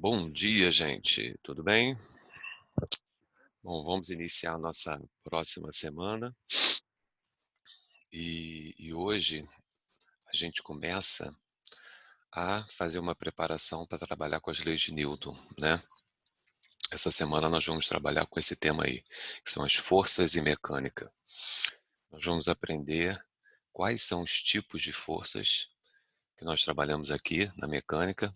Bom dia, gente. Tudo bem? Bom, vamos iniciar a nossa próxima semana e hoje a gente começa a fazer uma preparação para trabalhar com as leis de Newton, né? Essa semana nós vamos trabalhar com esse tema aí, que são as forças e mecânica. Nós vamos aprender quais são os tipos de forças que nós trabalhamos aqui na mecânica,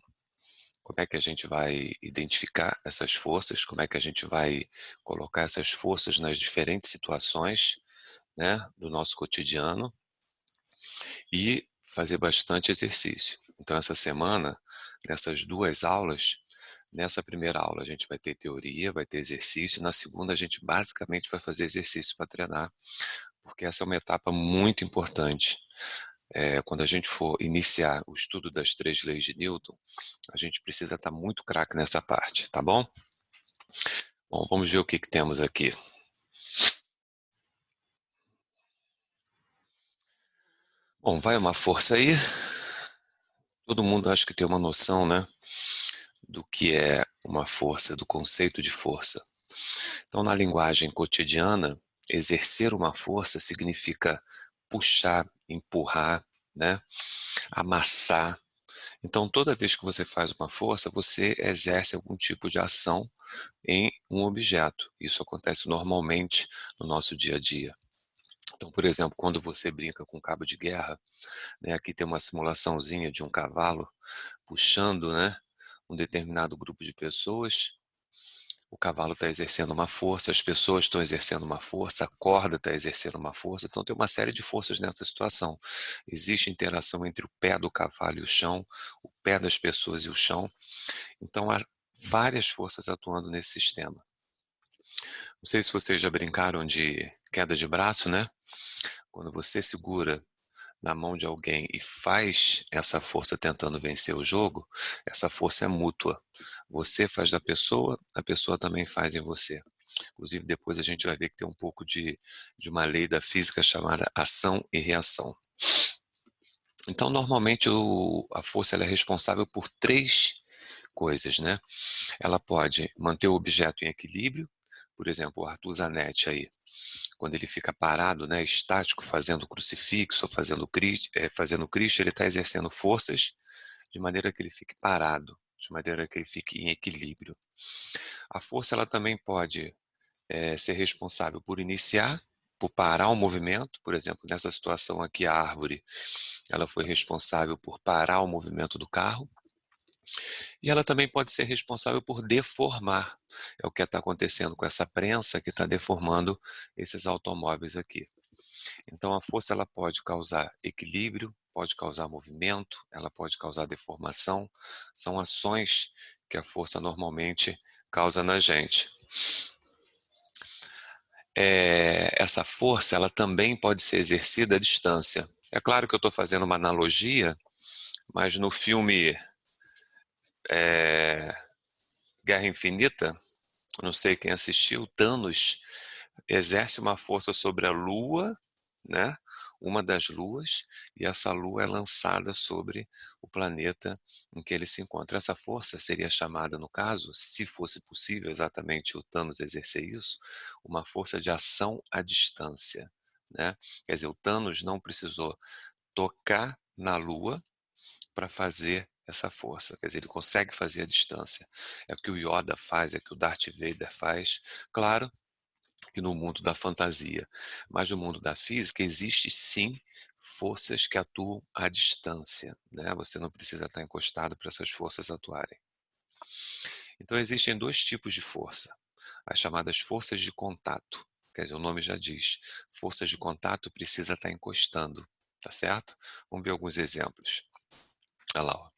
como é que a gente vai identificar essas forças, como é que a gente vai colocar essas forças nas diferentes situações, né, do nosso cotidiano e fazer bastante exercício. Então, essa semana, nessas duas aulas, nessa primeira aula a gente vai ter teoria, vai ter exercício, na segunda a gente basicamente vai fazer exercício para treinar, porque essa é uma etapa muito importante. Quando a gente for iniciar o estudo das três leis de Newton, a gente precisa estar muito craque nessa parte, tá bom? Bom, vamos ver o que temos aqui. Bom, vai uma força aí. Todo mundo acho que tem uma noção, né, do que é uma força, do conceito de força. Então, na linguagem cotidiana, exercer uma força significa puxar, empurrar, né, amassar. Então, toda vez que você faz uma força, você exerce algum tipo de ação em um objeto. Isso acontece normalmente no nosso dia a dia. Então, por exemplo, quando você brinca com cabo de guerra, né, aqui tem uma simulaçãozinha de um cavalo puxando, né, um determinado grupo de pessoas. O cavalo está exercendo uma força, as pessoas estão exercendo uma força, a corda está exercendo uma força, então tem uma série de forças nessa situação. Existe interação entre o pé do cavalo e o chão, o pé das pessoas e o chão, então há várias forças atuando nesse sistema. Não sei se vocês já brincaram de queda de braço, né? Quando você segura na mão de alguém e faz essa força tentando vencer o jogo, essa força é mútua. Você faz da pessoa, a pessoa também faz em você. Inclusive, depois a gente vai ver que tem um pouco de uma lei da física chamada ação e reação. Então, normalmente, a força ela é responsável por três coisas, né? Ela pode manter o objeto em equilíbrio, por exemplo, o Arthur Zanetti aí, quando ele fica parado, né, estático, fazendo crucifixo, fazendo Cristo, ele está exercendo forças de maneira que ele fique parado, de maneira que ele fique em equilíbrio. A força ela também pode ser responsável por iniciar, por parar o movimento, por exemplo, nessa situação aqui a árvore, ela foi responsável por parar o movimento do carro, e ela também pode ser responsável por deformar, é o que está acontecendo com essa prensa que está deformando esses automóveis aqui. Então a força ela pode causar equilíbrio, pode causar movimento, ela pode causar deformação, são ações que a força normalmente causa na gente. Essa força ela também pode ser exercida à distância. É claro que eu estou fazendo uma analogia, mas no filme é, Guerra Infinita, não sei quem assistiu, Thanos exerce uma força sobre a Lua, né? Uma das luas, e essa lua é lançada sobre o planeta em que ele se encontra. Essa força seria chamada, no caso, se fosse possível exatamente o Thanos exercer isso, uma força de ação à distância, né? Quer dizer, o Thanos não precisou tocar na lua para fazer essa força, quer dizer, ele consegue fazer a distância. É o que o Yoda faz, é o que o Darth Vader faz. Claro que no mundo da fantasia, mas no mundo da física existe sim forças que atuam à distância, né? Você não precisa estar encostado para essas forças atuarem. Então existem dois tipos de força, as chamadas forças de contato. Quer dizer, o nome já diz, forças de contato precisa estar encostando, tá certo? Vamos ver alguns exemplos. Olha lá, ó.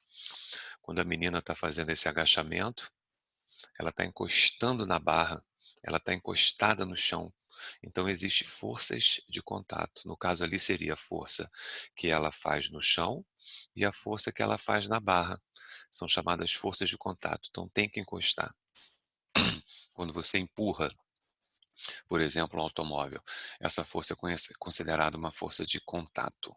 Quando a menina está fazendo esse agachamento, ela está encostando na barra, ela está encostada no chão. Então, existe forças de contato. No caso ali seria a força que ela faz no chão e a força que ela faz na barra. São chamadas forças de contato. Então, tem que encostar. Quando você empurra, por exemplo, um automóvel, essa força é considerada uma força de contato.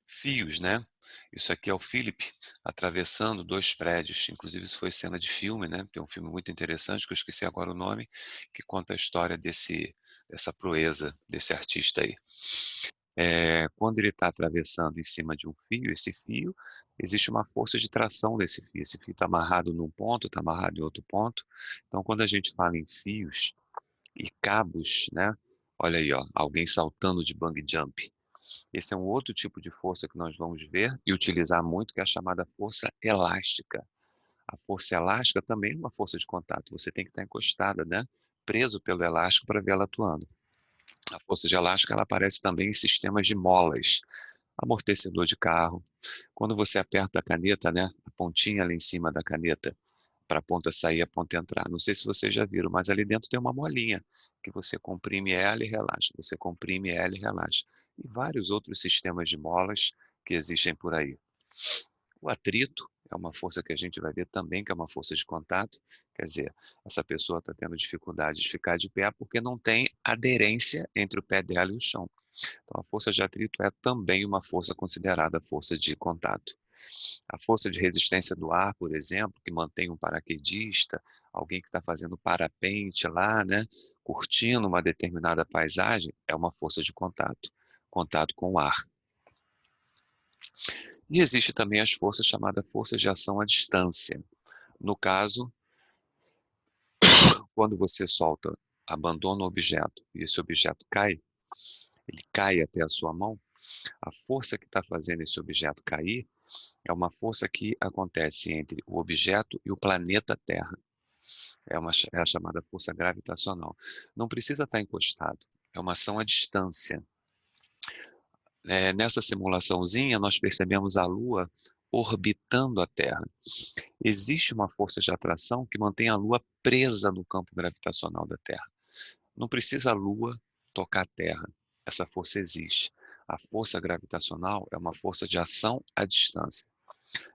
Fios, né? Isso aqui é o Philip atravessando 2 prédios, inclusive isso foi cena de filme, né, tem um filme muito interessante, que eu esqueci agora o nome, que conta a história dessa proeza, desse artista aí. Quando ele está atravessando em cima de um fio, esse fio, existe uma força de tração nesse fio. Esse fio está amarrado num ponto, está amarrado em outro ponto. Então, quando a gente fala em fios e cabos, né? Olha aí, ó, alguém saltando de bungee jump. Esse é um outro tipo de força que nós vamos ver e utilizar muito, que é a chamada força elástica. A força elástica também é uma força de contato. Você tem que estar encostada, né? Preso pelo elástico para ver ela atuando. A força de elástica ela aparece também em sistemas de molas, amortecedor de carro. Quando você aperta a caneta, né, a pontinha ali em cima da caneta, para a ponta sair e a ponta entrar. Não sei se vocês já viram, mas ali dentro tem uma molinha que você comprime ela e relaxa, você comprime ela e relaxa. E vários outros sistemas de molas que existem por aí. O atrito é uma força que a gente vai ver também, que é uma força de contato. Quer dizer, essa pessoa está tendo dificuldade de ficar de pé porque não tem aderência entre o pé dela e o chão. Então, a força de atrito é também uma força considerada força de contato. A força de resistência do ar, por exemplo, que mantém um paraquedista, alguém que está fazendo parapente lá, né, curtindo uma determinada paisagem, é uma força de contato, contato com o ar. E existe também as forças chamadas forças de ação à distância. No caso, quando você solta, abandona o objeto e esse objeto cai, ele cai até a sua mão, a força que está fazendo esse objeto cair é uma força que acontece entre o objeto e o planeta Terra. É a chamada força gravitacional. Não precisa estar encostado, é uma ação à distância. Nessa simulaçãozinha, nós percebemos a Lua orbitando a Terra. Existe uma força de atração que mantém a Lua presa no campo gravitacional da Terra. Não precisa a Lua tocar a Terra. Essa força existe. A força gravitacional é uma força de ação à distância.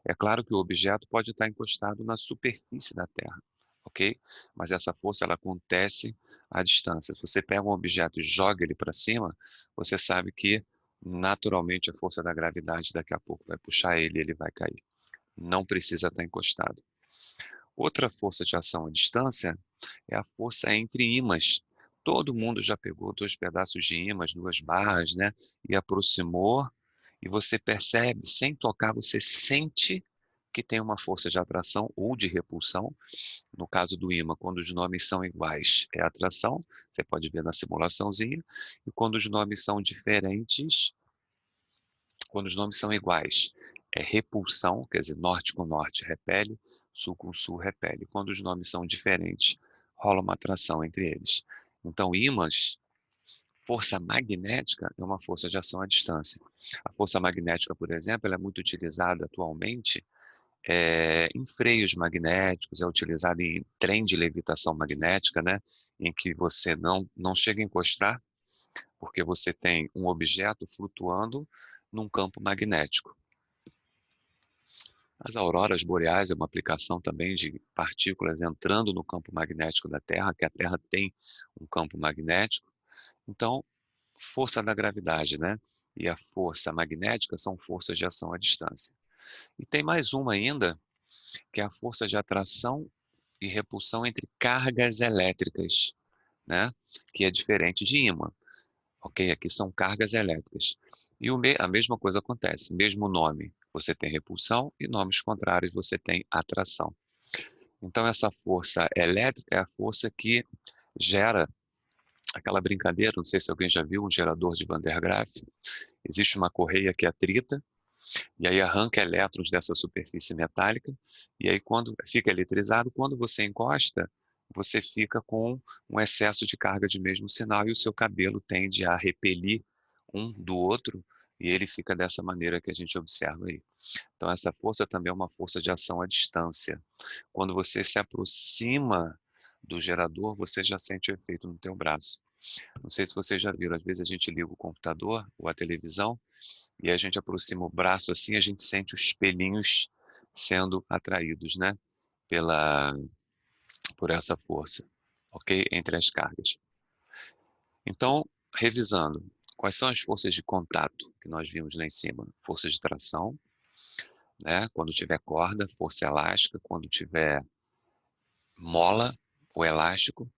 É claro que o objeto pode estar encostado na superfície da Terra, ok? Mas essa força ela acontece à distância. Se você pega um objeto e joga ele para cima, você sabe que naturalmente a força da gravidade daqui a pouco vai puxar ele e ele vai cair. Não precisa estar encostado. Outra força de ação à distância é a força entre ímãs. Todo mundo já pegou 2 pedaços de ímãs, 2 barras, né? E aproximou, e você percebe, sem tocar, você sente que tem uma força de atração ou de repulsão. No caso do ímã, quando os nomes são iguais, é atração, você pode ver na simulaçãozinha, e quando os nomes são diferentes, quando os nomes são iguais, é repulsão, quer dizer, norte com norte repele, sul com sul repele. Quando os nomes são diferentes, rola uma atração entre eles. Então, ímãs, força magnética é uma força de ação à distância. A força magnética, por exemplo, ela é muito utilizada atualmente em freios magnéticos, é utilizada em trem de levitação magnética, né, em que você não chega a encostar, porque você tem um objeto flutuando num campo magnético. As auroras boreais é uma aplicação também de partículas entrando no campo magnético da Terra, que a Terra tem um campo magnético. Então, força da gravidade, né? E a força magnética são forças de ação à distância. E tem mais uma ainda, que é a força de atração e repulsão entre cargas elétricas, né? Que é diferente de ímã. Ok? Aqui são cargas elétricas. E a mesma coisa acontece, mesmo nome, você tem repulsão e nomes contrários você tem atração. Então essa força elétrica é a força que gera aquela brincadeira, não sei se alguém já viu um gerador de Van der Graaf. Existe uma correia que atrita, e aí arranca elétrons dessa superfície metálica, e aí quando fica eletrizado, quando você encosta, você fica com um excesso de carga de mesmo sinal e o seu cabelo tende a repelir um do outro, e ele fica dessa maneira que a gente observa aí. Então essa força também é uma força de ação à distância. Quando você se aproxima do gerador, você já sente o efeito no teu braço. Não sei se vocês já viram, às vezes a gente liga o computador ou a televisão, e a gente aproxima o braço assim, a gente sente os pelinhos sendo atraídos, né? Pela, por essa força, ok? Entre as cargas. Então, revisando, quais são as forças de contato que nós vimos lá em cima? Força de tração, né? Quando tiver corda, força elástica. Quando tiver mola ou elástico.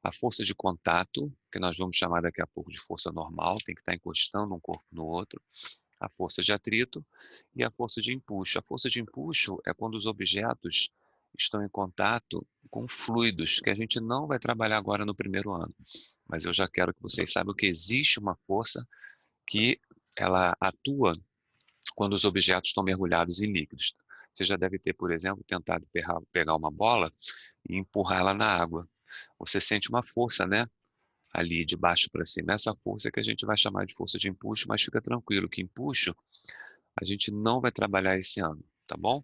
A força de contato, que nós vamos chamar daqui a pouco de força normal, tem que estar encostando um corpo no outro. A força de atrito e a força de empuxo. A força de empuxo é quando os objetos estão em contato com fluidos, que a gente não vai trabalhar agora no primeiro ano. Mas eu já quero que vocês saibam que existe uma força que ela atua quando os objetos estão mergulhados em líquidos. Você já deve ter, por exemplo, tentado pegar uma bola e empurrar ela na água. Você sente uma força, né? Ali de baixo para cima. Essa força que a gente vai chamar de força de empuxo, mas fica tranquilo que empuxo a gente não vai trabalhar esse ano, tá bom?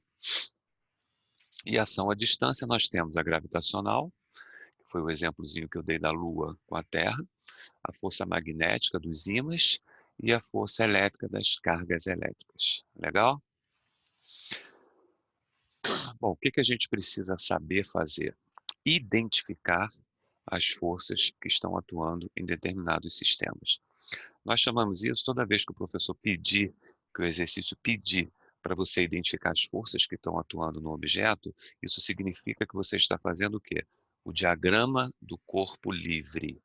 E ação à distância nós temos a gravitacional, que foi o exemplozinho que eu dei da Lua com a Terra, a força magnética dos ímãs e a força elétrica das cargas elétricas. Legal? Bom, o que a gente precisa saber fazer? Identificar as forças que estão atuando em determinados sistemas. Nós chamamos isso toda vez que o professor pedir, que o exercício pedir para você identificar as forças que estão atuando no objeto, isso significa que você está fazendo o quê? O diagrama do corpo livre.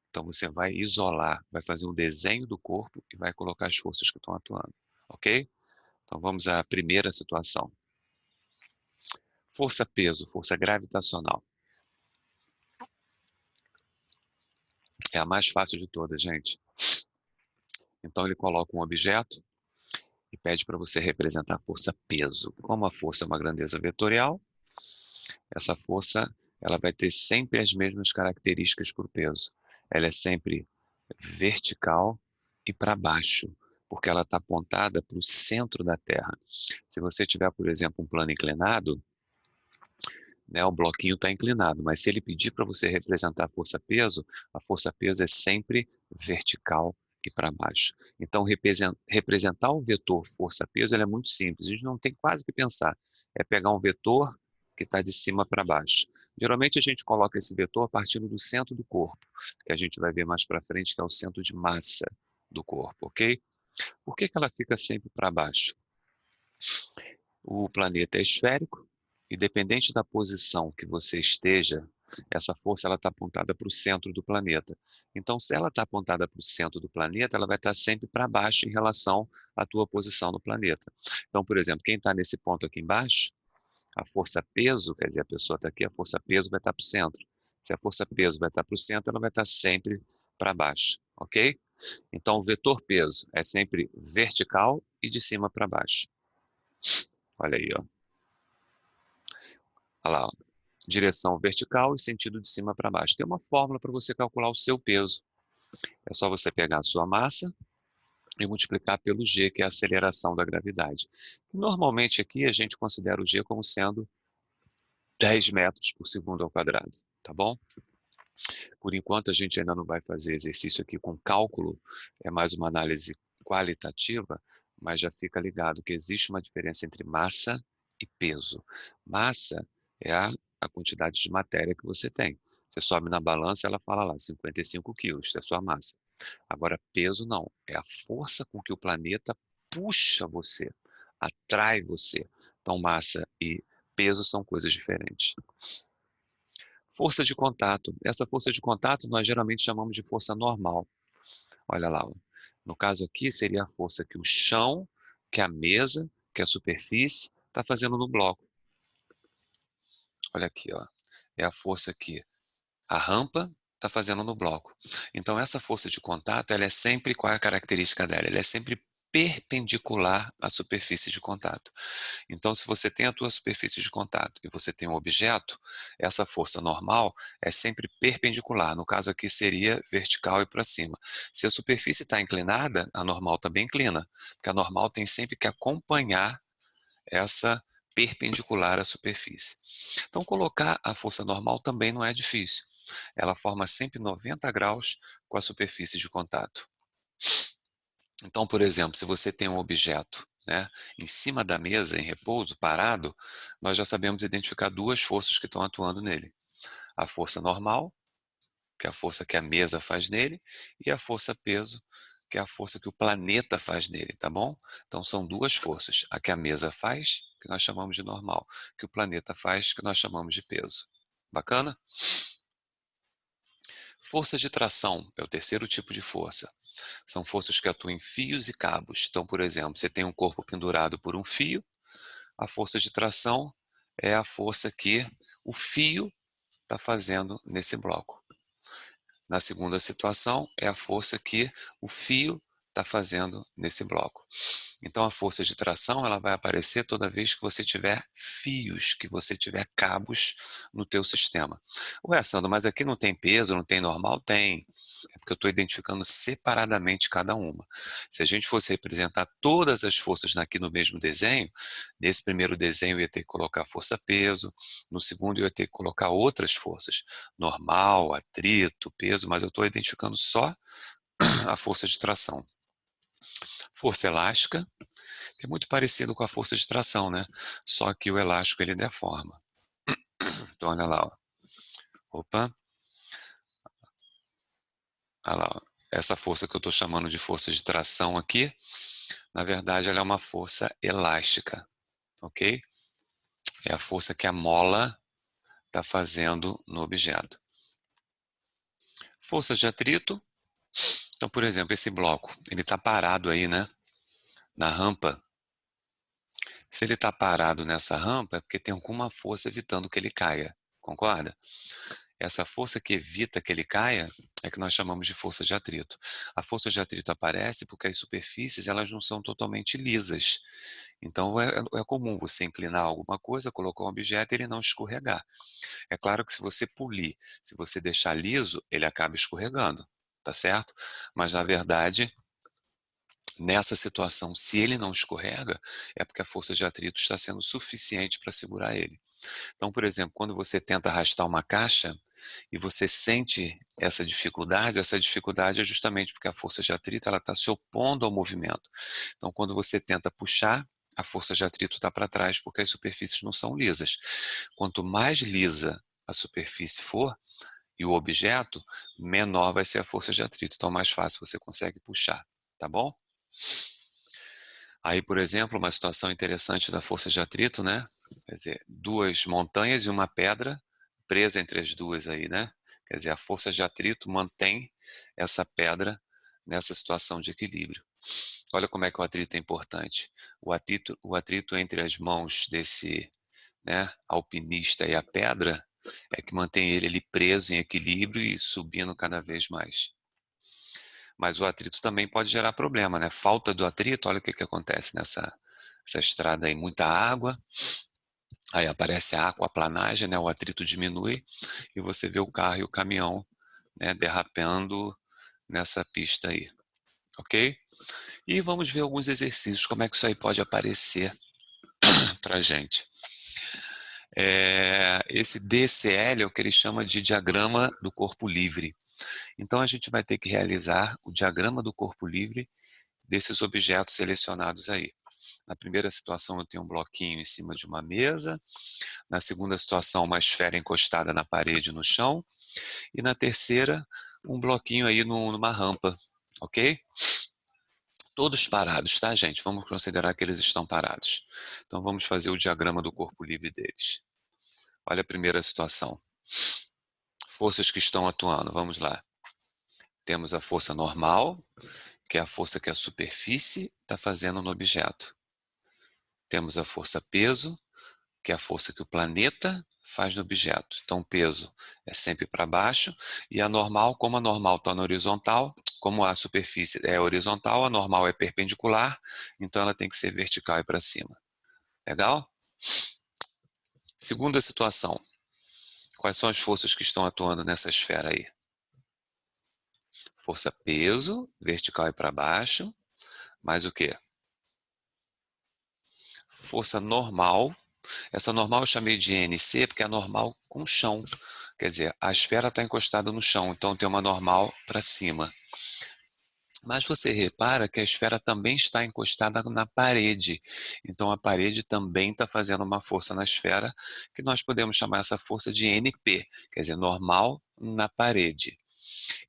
Então você vai isolar, vai fazer um desenho do corpo e vai colocar as forças que estão atuando, ok? Então vamos à primeira situação. Força-peso, força gravitacional. É a mais fácil de todas, gente. Então ele coloca um objeto e pede para você representar a força-peso. Como a força é uma grandeza vetorial, essa força ela vai ter sempre as mesmas características para o peso. Ela é sempre vertical e para baixo, porque ela está apontada para o centro da Terra. Se você tiver, por exemplo, um plano inclinado, né, o bloquinho está inclinado, mas se ele pedir para você representar a força-peso é sempre vertical e para baixo. Então, representar um vetor força-peso é muito simples, a gente não tem quase que pensar. É pegar um vetor que está de cima para baixo. Geralmente a gente coloca esse vetor partindo do centro do corpo, que a gente vai ver mais para frente, que é o centro de massa do corpo, ok? Por que ela fica sempre para baixo? O planeta é esférico e, dependente da posição que você esteja, essa força está apontada para o centro do planeta. Então, se ela está apontada para o centro do planeta, ela vai estar sempre para baixo em relação à tua posição no planeta. Então, por exemplo, quem está nesse ponto aqui embaixo, a força-peso, quer dizer, a pessoa está aqui, a força-peso vai estar para o centro. Se a força-peso vai estar para o centro, ela vai estar sempre para baixo, ok? Então, o vetor peso é sempre vertical e de cima para baixo. Olha aí, ó. Olha lá, ó. Direção vertical e sentido de cima para baixo. Tem uma fórmula para você calcular o seu peso. É só você pegar a sua massa e multiplicar pelo g, que é a aceleração da gravidade. Normalmente aqui a gente considera o g como sendo 10 metros por segundo ao quadrado, tá bom? Por enquanto a gente ainda não vai fazer exercício aqui com cálculo, é mais uma análise qualitativa, mas já fica ligado que existe uma diferença entre massa e peso. Massa é a quantidade de matéria que você tem. Você sobe na balança, ela fala lá, 55 quilos, isso é a sua massa. Agora, peso não, é a força com que o planeta puxa você, atrai você. Então, massa e peso são coisas diferentes. Força de contato. Essa força de contato nós geralmente chamamos de força normal. Olha lá, ó. No caso aqui seria a força que o chão, que a mesa, que a superfície está fazendo no bloco. Olha aqui, ó. É a força que a rampa está fazendo no bloco. Então essa força de contato, ela é sempre, qual é a característica dela? Ela é sempre perpendicular à superfície de contato. Então, se você tem a tua superfície de contato e você tem um objeto, essa força normal é sempre perpendicular. No caso aqui seria vertical e para cima. Se a superfície está inclinada, a normal também inclina, porque a normal tem sempre que acompanhar essa perpendicular à superfície. Então, colocar a força normal também não é difícil. Ela forma sempre 90 graus com a superfície de contato. Então, por exemplo, se você tem um objeto, né, em cima da mesa, em repouso, parado, nós já sabemos identificar duas forças que estão atuando nele. A força normal, que é a força que a mesa faz nele, e a força peso, que é a força que o planeta faz nele, tá bom? Então são duas forças. A que a mesa faz, que nós chamamos de normal, que o planeta faz, que nós chamamos de peso. Bacana? Força de tração é o terceiro tipo de força. São forças que atuam em fios e cabos. Então, por exemplo, você tem um corpo pendurado por um fio, a força de tração é a força que o fio está fazendo nesse bloco. Na segunda situação, é a força que o fio está fazendo nesse bloco. Então, a força de tração ela vai aparecer toda vez que você tiver fios, que você tiver cabos no teu sistema. Ué, Sandro, mas aqui não tem peso, não tem normal? Tem. É porque eu estou identificando separadamente cada uma. Se a gente fosse representar todas as forças aqui no mesmo desenho, nesse primeiro desenho eu ia ter que colocar força-peso, no segundo eu ia ter que colocar outras forças, normal, atrito, peso, mas eu estou identificando só a força de tração. Força elástica, que é muito parecido com a força de tração, né? Só que o elástico ele deforma. Então olha lá, ó. Opa, olha lá, ó. Essa força que eu estou chamando de força de tração aqui, na verdade ela é uma força elástica, ok? É a força que a mola está fazendo no objeto. Força de atrito, então por exemplo, esse bloco, ele está parado aí, né? Na rampa. Se ele está parado nessa rampa é porque tem alguma força evitando que ele caia, concorda? Essa força que evita que ele caia é que nós chamamos de força de atrito. A força de atrito aparece porque as superfícies elas não são totalmente lisas. Então é comum você inclinar alguma coisa, colocar um objeto e ele não escorregar. É claro que se você polir, se você deixar liso, ele acaba escorregando, tá certo? Mas na verdade, nessa situação, se ele não escorrega, é porque a força de atrito está sendo suficiente para segurar ele. Então, por exemplo, quando você tenta arrastar uma caixa e você sente essa dificuldade é justamente porque a força de atrito ela está se opondo ao movimento. Então, quando você tenta puxar, a força de atrito está para trás porque as superfícies não são lisas. Quanto mais lisa a superfície for e o objeto, menor vai ser a força de atrito. Então, mais fácil você consegue puxar, tá bom? Aí, por exemplo, uma situação interessante da força de atrito, né? Quer dizer, duas montanhas e uma pedra presa entre as duas aí, né? Quer dizer, a força de atrito mantém essa pedra nessa situação de equilíbrio. Olha como é que o atrito é importante. O atrito entre as mãos desse, né, alpinista e a pedra é que mantém ele ali preso em equilíbrio e subindo cada vez mais. Mas o atrito também pode gerar problema, né? Falta do atrito, olha o que acontece nessa essa estrada aí, muita água, aí aparece a aquaplanagem, né? O atrito diminui e você vê o carro e o caminhão, né, derrapando nessa pista aí, ok? E vamos ver alguns exercícios, como é que isso aí pode aparecer para gente. Esse DCL é o que ele chama de diagrama do corpo livre. Então a gente vai ter que realizar o diagrama do corpo livre desses objetos selecionados aí. Na primeira situação eu tenho um bloquinho em cima de uma mesa, na segunda situação uma esfera encostada na parede no chão, e na terceira um bloquinho aí numa rampa, ok? Todos parados, tá, gente? Vamos considerar que eles estão parados. Então vamos fazer o diagrama do corpo livre deles. Olha a primeira situação. Forças que estão atuando, vamos lá. Temos a força normal, que é a força que a superfície está fazendo no objeto. Temos a força peso, que é a força que o planeta faz no objeto. Então, o peso é sempre para baixo e a normal, como a normal está na horizontal, como a superfície é horizontal, a normal é perpendicular, então ela tem que ser vertical e para cima. Legal? Segunda situação. Quais são as forças que estão atuando nessa esfera aí? Força peso, vertical e para baixo, mais o quê? Força normal. Essa normal eu chamei de NC porque é normal com chão. Quer dizer, a esfera está encostada no chão, então tem uma normal para cima. Mas você repara que a esfera também está encostada na parede. Então a parede também está fazendo uma força na esfera, que nós podemos chamar essa força de NP, quer dizer, normal na parede.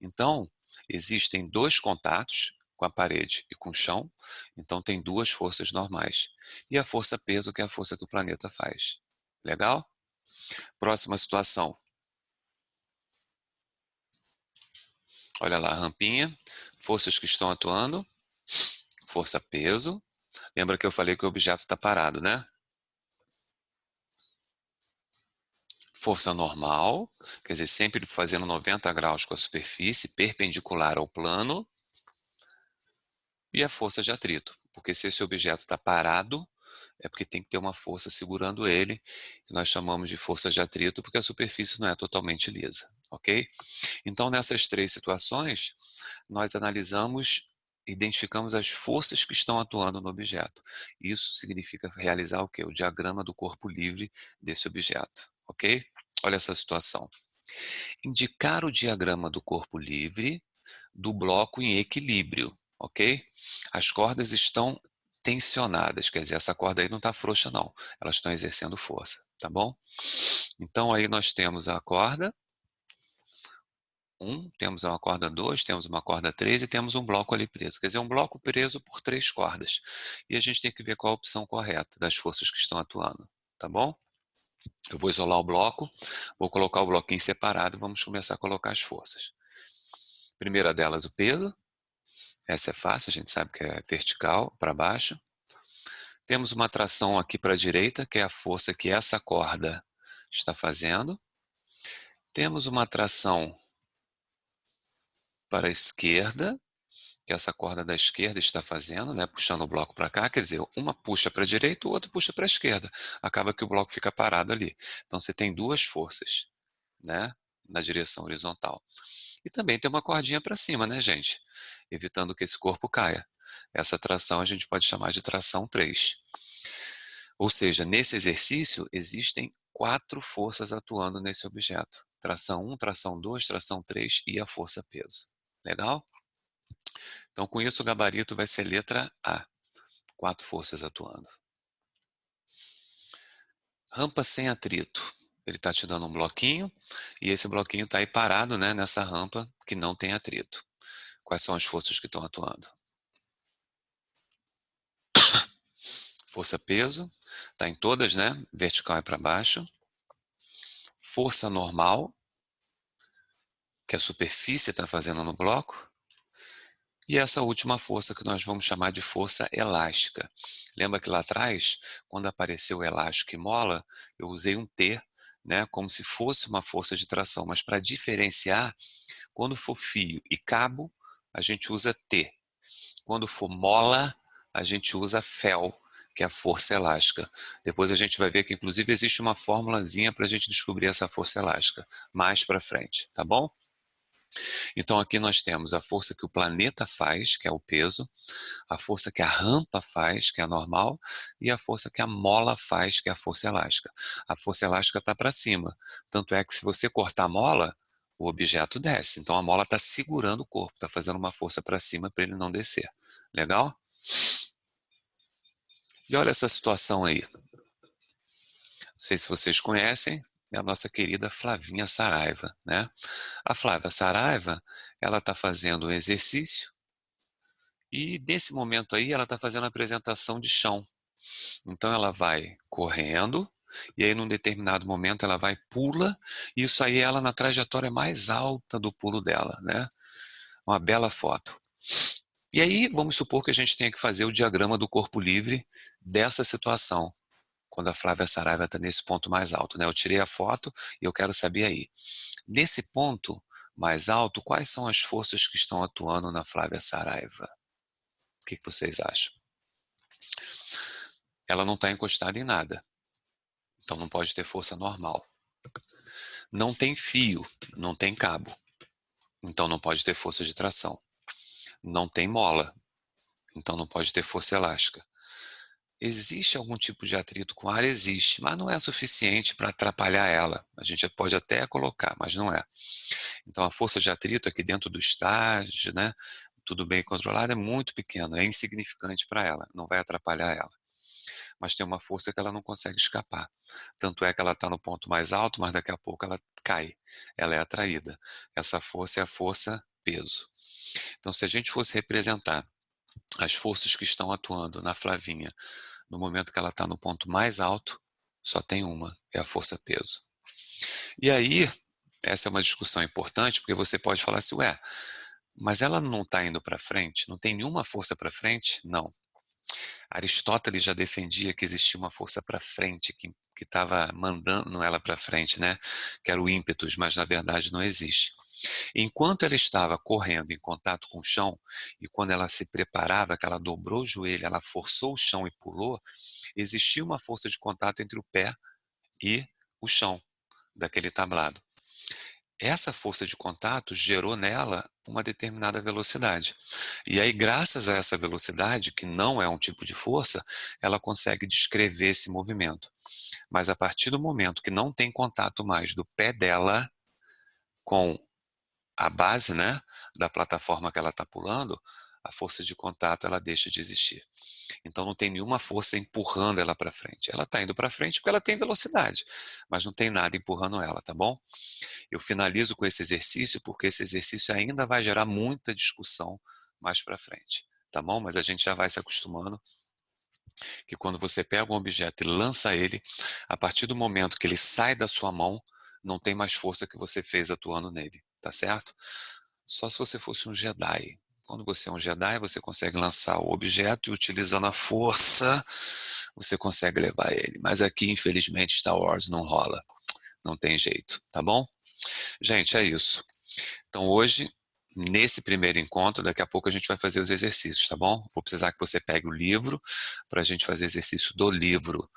Então, existem dois contatos com a parede e com o chão, então tem duas forças normais. E a força peso, que é a força que o planeta faz. Legal? Próxima situação. Olha lá, rampinha, forças que estão atuando, força peso. Lembra que eu falei que o objeto está parado, né? Força normal, quer dizer, sempre fazendo 90 graus com a superfície, perpendicular ao plano. E a força de atrito, porque se esse objeto está parado, é porque tem que ter uma força segurando ele, que nós chamamos de força de atrito, porque a superfície não é totalmente lisa, ok? Então, nessas três situações, nós analisamos, identificamos as forças que estão atuando no objeto. Isso significa realizar o quê? O diagrama do corpo livre desse objeto, ok? Olha essa situação. Indicar o diagrama do corpo livre do bloco em equilíbrio, ok? As cordas estão tensionadas, quer dizer, essa corda aí não está frouxa não, elas estão exercendo força, tá bom? Então aí nós temos a corda 1, temos uma corda 2, temos uma corda 3 e temos um bloco ali preso. Quer dizer, um bloco preso por 3 cordas. E a gente tem que ver qual a opção correta das forças que estão atuando, tá bom? Eu vou isolar o bloco, vou colocar o bloquinho separado e vamos começar a colocar as forças. Primeira delas, o peso. Essa é fácil, a gente sabe que é vertical para baixo. Temos uma tração aqui para a direita, que é a força que essa corda está fazendo. Temos uma tração para a esquerda, que essa corda da esquerda está fazendo, né, puxando o bloco para cá, quer dizer, uma puxa para a direita, o outro puxa para a esquerda. Acaba que o bloco fica parado ali. Então você tem duas forças, né, na direção horizontal. E também tem uma cordinha para cima, né, gente? Evitando que esse corpo caia. Essa tração a gente pode chamar de tração 3. Ou seja, nesse exercício existem 4 forças atuando nesse objeto. Tração 1, tração 2, tração 3 e a força peso. Legal? Então, com isso, o gabarito vai ser letra A. 4 forças atuando. Rampa sem atrito. Ele está te dando um bloquinho e esse bloquinho está aí parado, né, nessa rampa que não tem atrito. Quais são as forças que estão atuando? Força peso, está em todas, né? Vertical e para baixo. Força normal, que a superfície está fazendo no bloco. E essa última força que nós vamos chamar de força elástica. Lembra que lá atrás, quando apareceu o elástico e mola, eu usei um T, né, como se fosse uma força de tração. Mas para diferenciar, quando for fio e cabo, a gente usa T. Quando for mola, a gente usa Fel, que é a força elástica. Depois a gente vai ver que, inclusive, existe uma formulazinha para a gente descobrir essa força elástica, mais para frente, tá bom? Então aqui nós temos a força que o planeta faz, que é o peso, a força que a rampa faz, que é a normal, e a força que a mola faz, que é a força elástica. A força elástica está para cima, tanto é que se você cortar a mola, o objeto desce. Então a mola está segurando o corpo, está fazendo uma força para cima para ele não descer. Legal? E olha essa situação aí. Não sei se vocês conhecem, é a nossa querida Flavinha Saraiva, né? A Flávia Saraiva, ela está fazendo um exercício e nesse momento aí ela está fazendo a apresentação de chão. Então ela vai correndo e aí num determinado momento ela vai pula e isso aí é ela na trajetória mais alta do pulo dela, né? Uma bela foto. E aí vamos supor que a gente tenha que fazer o diagrama do corpo livre dessa situação, quando a Flávia Saraiva está nesse ponto mais alto, né? Eu tirei a foto e eu quero saber aí, nesse ponto mais alto, quais são as forças que estão atuando na Flávia Saraiva? O que vocês acham? Ela não está encostada em nada, então não pode ter força normal. Não tem fio, não tem cabo, então não pode ter força de tração. Não tem mola, então não pode ter força elástica. Existe algum tipo de atrito com ar? Existe, mas não é suficiente para atrapalhar ela. A gente pode até colocar, mas não é. Então a força de atrito aqui dentro do estágio, né, tudo bem controlado, é muito pequeno, é insignificante para ela, não vai atrapalhar ela. Mas tem uma força que ela não consegue escapar. Tanto é que ela está no ponto mais alto, mas daqui a pouco ela cai, ela é atraída. Essa força é a força peso. Então, se a gente fosse representar as forças que estão atuando na Flavinha no momento que ela está no ponto mais alto, só tem uma, é a força peso. E aí, essa é uma discussão importante, porque você pode falar assim, ué, mas ela não está indo para frente? Não tem nenhuma força para frente? Não. Aristóteles já defendia que existia uma força para frente, que estava mandando ela para frente, né? Que era o ímpetus, mas na verdade não existe. Enquanto ela estava correndo em contato com o chão, e quando ela se preparava, que ela dobrou o joelho, ela forçou o chão e pulou, existia uma força de contato entre o pé e o chão daquele tablado. Essa força de contato gerou nela uma determinada velocidade. E aí, graças a essa velocidade, que não é um tipo de força, ela consegue descrever esse movimento. Mas a partir do momento que não tem contato mais do pé dela com a base, né, da plataforma que ela está pulando, a força de contato ela deixa de existir. Então não tem nenhuma força empurrando ela para frente. Ela está indo para frente porque ela tem velocidade, mas não tem nada empurrando ela, tá bom? Eu finalizo com esse exercício porque esse exercício ainda vai gerar muita discussão mais para frente, tá bom? Mas a gente já vai se acostumando que quando você pega um objeto e lança ele, a partir do momento que ele sai da sua mão, não tem mais força que você fez atuando nele, tá certo? Só se você fosse um Jedi. Quando você é um Jedi, você consegue lançar o objeto e utilizando a força, você consegue levar ele. Mas aqui, infelizmente, Star Wars não rola. Não tem jeito, tá bom? Gente, é isso. Então hoje, nesse primeiro encontro, daqui a pouco a gente vai fazer os exercícios, tá bom? Vou precisar que você pegue o livro para a gente fazer exercício do livro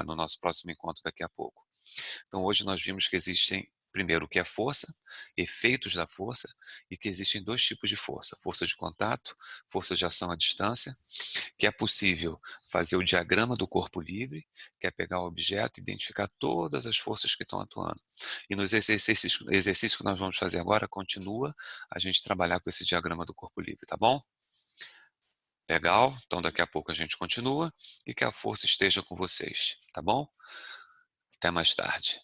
no nosso próximo encontro daqui a pouco. Então hoje nós vimos que existem, primeiro, o que é força, efeitos da força, e que existem dois tipos de força: força de contato, força de ação à distância, que é possível fazer o diagrama do corpo livre, que é pegar o objeto e identificar todas as forças que estão atuando. E nos exercícios que nós vamos fazer agora, continua a gente trabalhar com esse diagrama do corpo livre, tá bom? Legal? Então daqui a pouco a gente continua e que a força esteja com vocês, tá bom? Até mais tarde.